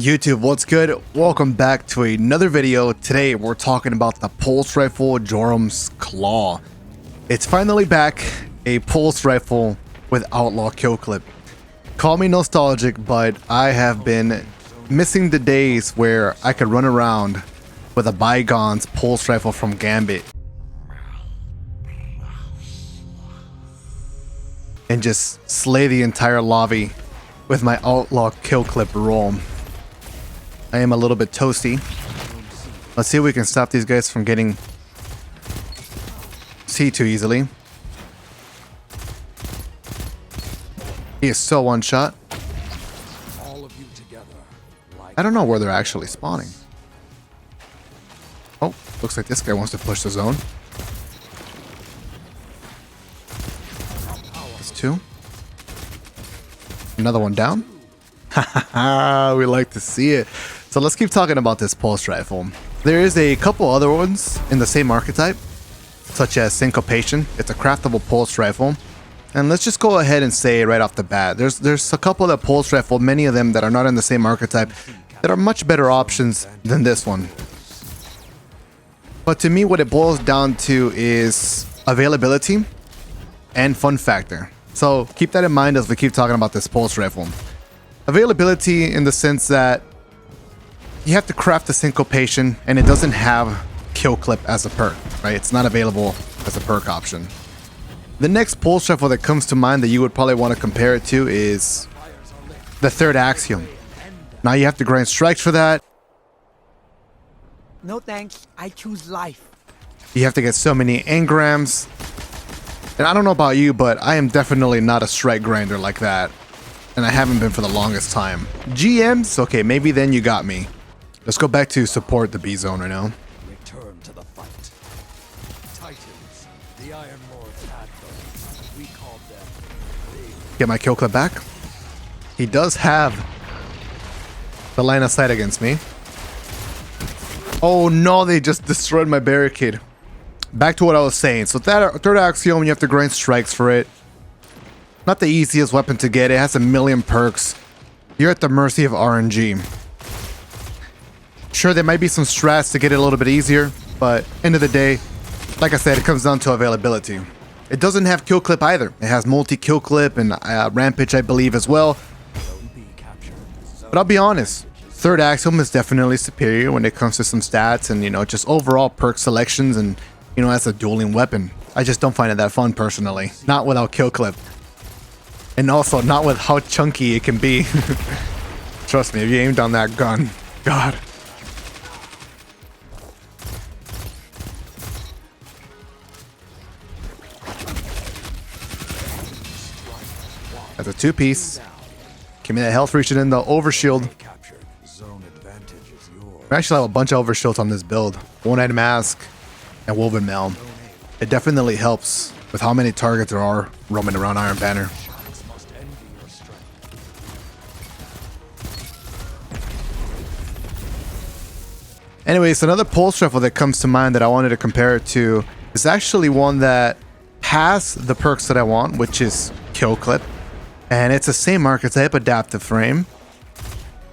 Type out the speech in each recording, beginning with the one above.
YouTube, what's good? Welcome back to another video. Today we're talking about the pulse rifle Jorum's Claw. It's finally back, a pulse rifle with outlaw kill clip. Call me nostalgic, but I have been missing the days where I could run around with a Bygone's pulse rifle from Gambit and just slay the entire lobby with my outlaw kill clip roll. I am a little bit toasty. Let's see if we can stop these guys from getting C too easily. He is so one shot. I don't know where they're actually spawning. Oh, looks like this guy wants to push the zone. That's two. Another one down. Haha, we like to see it. So let's keep talking about this pulse rifle. There is a couple other ones in the same archetype, such as Syncopation. It's a craftable pulse rifle. And let's just go ahead and say right off the bat, there's a couple of pulse rifle, many of them that are not in the same archetype, that are much better options than this one. But to me, what it boils down to is availability and fun factor. So keep that in mind as we keep talking about this pulse rifle. Availability in the sense that you have to craft the Syncopation and it doesn't have kill clip as a perk, right? It's not available as a perk option. The next pulse rifle that comes to mind that you would probably want to compare it to is the third Axiom. Now you have to grind strikes for that. No thanks, I choose life. You have to get so many engrams. And I don't know about you, but I am definitely not a strike grinder like that. And I haven't been for the longest time. GMs? Okay, maybe then you got me. Let's go back to support the B zone right now. Return to the fight. Titans, the Iron Lords had them. We called them. Get my kill clip back. He does have the line of sight against me. Oh no, they just destroyed my barricade. Back to what I was saying. So that third Axiom, you have to grind strikes for it. Not the easiest weapon to get. It has a million perks. You're at the mercy of RNG. Sure, there might be some strats to get it a little bit easier, but end of the day, like I said, it comes down to availability. It doesn't have kill clip either. It has multi-kill clip and rampage, I believe, as well. But I'll be honest, third Axiom is definitely superior when it comes to some stats and, you know, just overall perk selections and, you know, as a dueling weapon. I just don't find it that fun personally. Not without kill clip. And also not with how chunky it can be. Trust me, if you aimed on that gun, God. That's a two-piece. Give me that health reaching in the overshield. We actually have a bunch of overshields on this build. One-eyed mask and woven mail. It definitely helps with how many targets there are roaming around Iron Banner. Anyways, another pulse rifle that comes to mind that I wanted to compare it to is actually one that has the perks that I want, which is kill clip. And it's the same archetype, adaptive frame.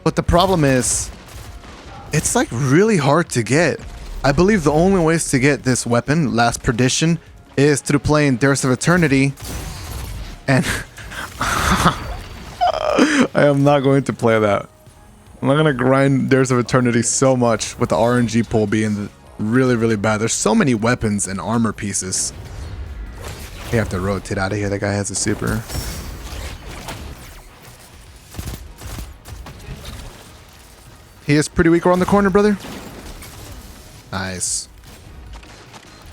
But the problem is, it's like really hard to get. I believe the only ways to get this weapon, Last Perdition, is through playing Dares of Eternity. And I am not going to play that. I'm not going to grind Dares of Eternity so much with the RNG pool being really, really bad. There's so many weapons and armor pieces. We have to rotate out of here. That guy has a super. He is pretty weak around the corner, brother. Nice.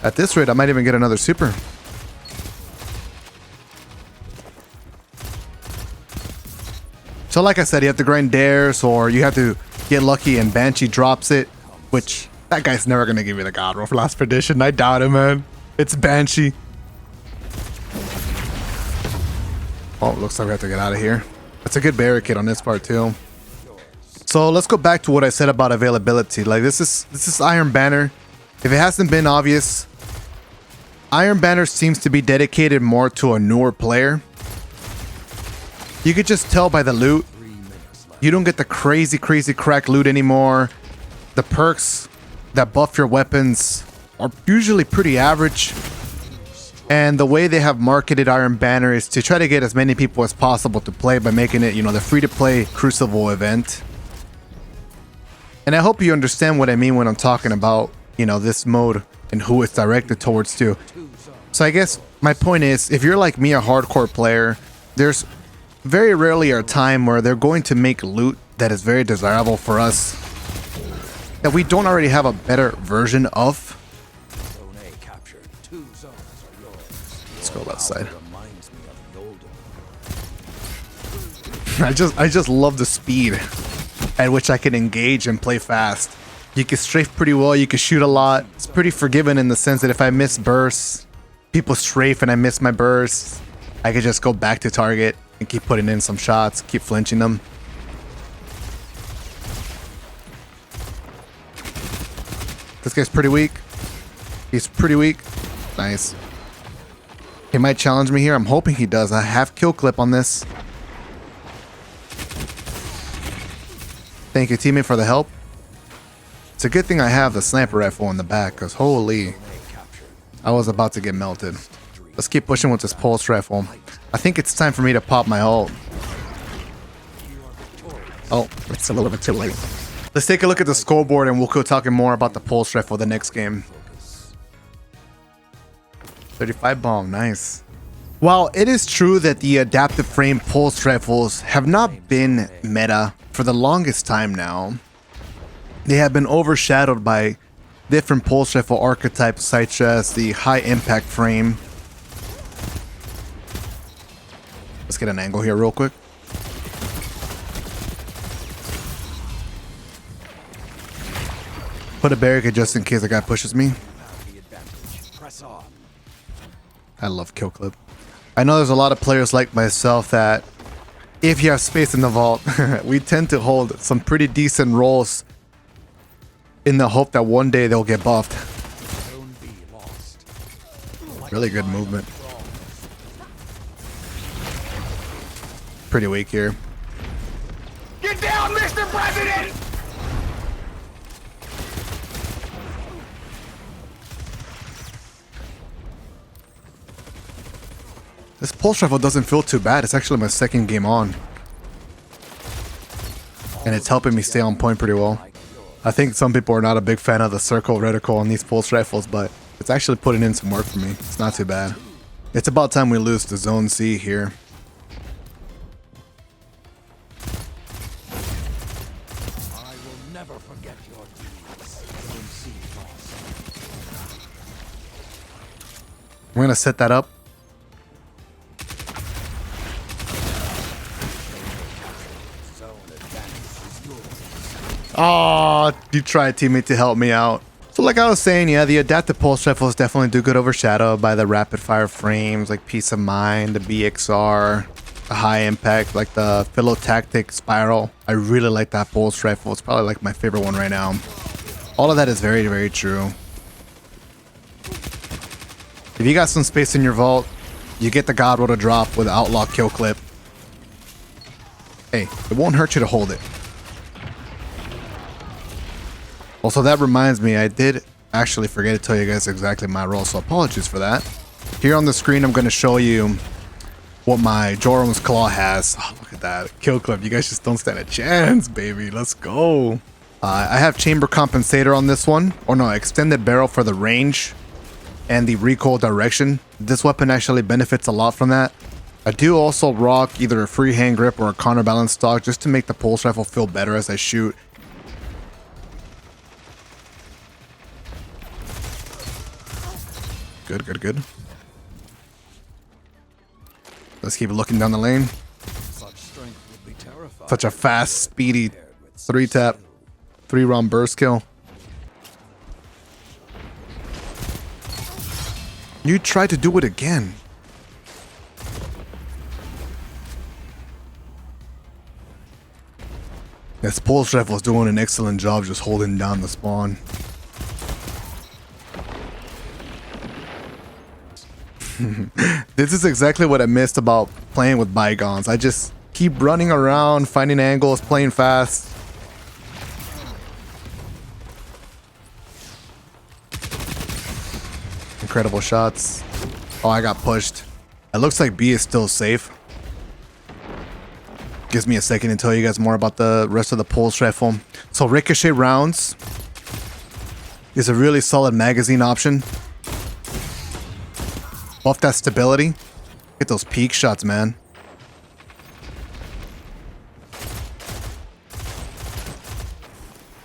At this rate, I might even get another super. So like I said, you have to grind dares, or you have to get lucky and Banshee drops it, which that guy's never going to give you the God roll for Last Perdition. I doubt it, man. It's Banshee. Oh, looks like we have to get out of here. That's a good barricade on this part too. So let's go back to what I said about availability. Like this is Iron Banner. If it hasn't been obvious, Iron Banner seems to be dedicated more to a newer player. You could just tell by the loot. You don't get the crazy crack loot anymore. The perks that buff your weapons are usually pretty average. And the way they have marketed Iron Banner is to try to get as many people as possible to play by making it, you know, the free-to-play Crucible event. And I hope you understand what I mean when I'm talking about, you know, this mode and who it's directed towards too. So I guess my point is, if you're like me, a hardcore player, there's very rarely a time where they're going to make loot that is very desirable for us that we don't already have a better version of. Let's go left side. I just love the speed at which I can engage and play fast. You can strafe pretty well, you can shoot a lot. It's pretty forgiving in the sense that if I miss bursts, people strafe and I miss my bursts, I can just go back to target and keep putting in some shots, keep flinching them. This guy's pretty weak. He's pretty weak. Nice. He might challenge me here. I'm hoping he does. I have kill clip on this. Thank you, teammate, for the help. It's a good thing I have the sniper rifle in the back, because holy, I was about to get melted. Let's keep pushing with this pulse rifle. I think it's time for me to pop my ult. Oh, it's a little bit too late. Let's take a look at the scoreboard and we'll go talking more about the pulse rifle the next game. 35 bomb, nice. While it is true that the adaptive frame pulse rifles have not been meta for the longest time now, they have been overshadowed by different pulse rifle archetypes such as the high impact frame. Let's get an angle here real quick. Put a barricade just in case the guy pushes me. I love kill clip. I know there's a lot of players like myself that if you have space in the vault, we tend to hold some pretty decent rolls in the hope that one day they'll get buffed. Really good movement. Pretty weak here. Get down, Mr. President! This pulse rifle doesn't feel too bad. It's actually my second game on. And it's helping me stay on point pretty well. I think some people are not a big fan of the circle reticle on these pulse rifles, but it's actually putting in some work for me. It's not too bad. It's about time we lose to Zone C here. I will never forget your deeds. Zone C lost. I'm gonna set that up. Oh, you tried, teammate, to help me out. So like I was saying, yeah, the adaptive pulse rifles definitely do good overshadowed by the rapid fire frames like Peace of Mind, the BXR, the high impact, like the Philotactic Spiral. I really like that pulse rifle. It's probably like my favorite one right now. All of that is very, very true. If you got some space in your vault, you get the God Roll to drop with Outlaw Kill Clip. Hey, it won't hurt you to hold it. Also, that reminds me, I did actually forget to tell you guys exactly my role, so apologies for that. Here on the screen, I'm going to show you what my Jorum's Claw has. Oh, look at that. Kill clip. You guys just don't stand a chance, baby. Let's go. I have Chamber Compensator on this one. Or no, Extended Barrel for the range and the recoil direction. This weapon actually benefits a lot from that. I do also rock either a free hand grip or a counterbalance stock just to make the pulse rifle feel better as I shoot. Good, good, good. Let's keep looking down the lane. Such a fast, speedy 3-tap, 3-round burst kill. You tried to do it again. This pulse rifle is doing an excellent job just holding down the spawn. This is exactly what I missed about playing with Bygones. Keep running around, finding angles, playing fast. Incredible shots. Oh, I got pushed. It looks like B is still safe. Gives me a second to tell you guys more about the rest of the pulse rifle. So ricochet rounds is a really solid magazine option. Buff that stability. Get those peak shots, man.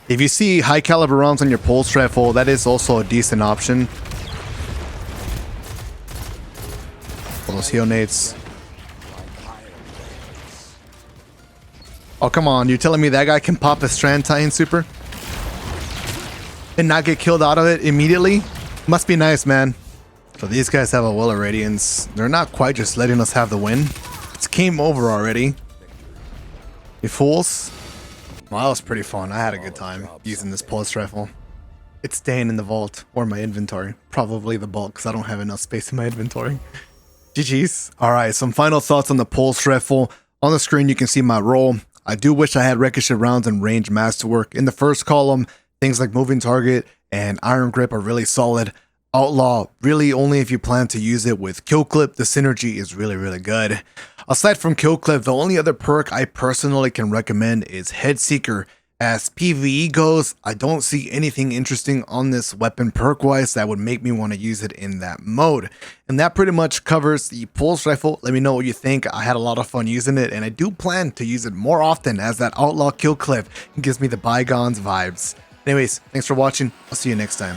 If you see high caliber rounds on your pulse rifle, that is also a decent option. All those heal nades. Oh, come on. You're telling me that guy can pop a Strand Titan super? And not get killed out of it immediately? Must be nice, man. So these guys have a Will of Radiance. They're not quite just letting us have the win. It's game over already. You fools. Well, that was pretty fun. I had a good time using this pulse rifle. It's staying in the vault or my inventory. Probably the bulk because I don't have enough space in my inventory. GG's. Alright, some final thoughts on the pulse rifle. On the screen you can see my roll. I do wish I had ricochet rounds and range masterwork. In the first column, things like moving target and iron grip are really solid. Outlaw, really only if you plan to use it with kill clip. The synergy is really good. Aside from kill clip, the only other perk I personally can recommend is Head Seeker. As PvE goes, I don't see anything interesting on this weapon perk wise that would make me want to use it in that mode. And that pretty much covers the pulse rifle. Let me know what you think. I had a lot of fun using it and I do plan to use it more often as that outlaw kill clip gives me the Bygones vibes. Anyways, thanks for watching. I'll see you next time.